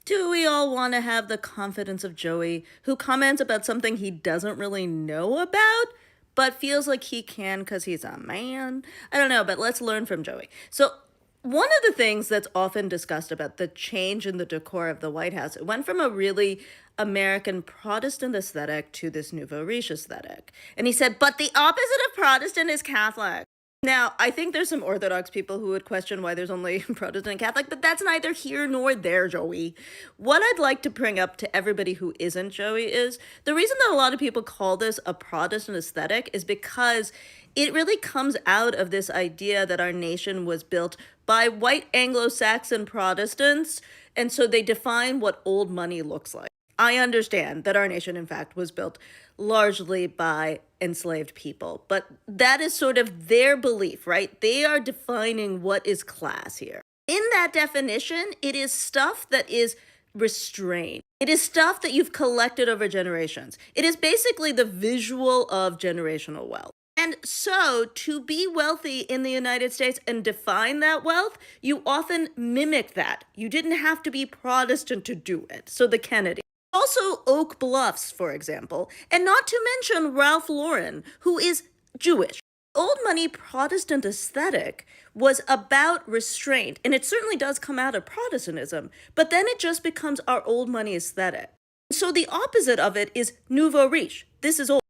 Do we all want to have the confidence of Joey, who comments about something he doesn't really know about, but feels like he can because he's a man? I don't know, but let's learn from Joey. So, one of the things that's often discussed about the change in the decor of the White House, it went from a really American Protestant aesthetic to this nouveau riche aesthetic. And he said, but the opposite of Protestant is Catholic. Now, I think there's some Orthodox people who would question why there's only Protestant and Catholic, but that's neither here nor there, Joey. What I'd like to bring up to everybody who isn't Joey is the reason that a lot of people call this a Protestant aesthetic is because it really comes out of this idea that our nation was built by white Anglo-Saxon Protestants, and so they define what old money looks like. I understand that our nation, in fact, was built largely by enslaved people, but that is sort of their belief, right? They are defining what is class here. In that definition, it is stuff that is restrained. It is stuff that you've collected over generations. It is basically the visual of generational wealth. And so, to be wealthy in the United States and define that wealth, you often mimic that. You didn't have to be Protestant to do it. So, the Kennedy. Also, Oak Bluffs, for example, and not to mention Ralph Lauren, who is Jewish. Old money Protestant aesthetic was about restraint, and it certainly does come out of Protestantism, but then it just becomes our old money aesthetic. So the opposite of it is nouveau riche. This is old.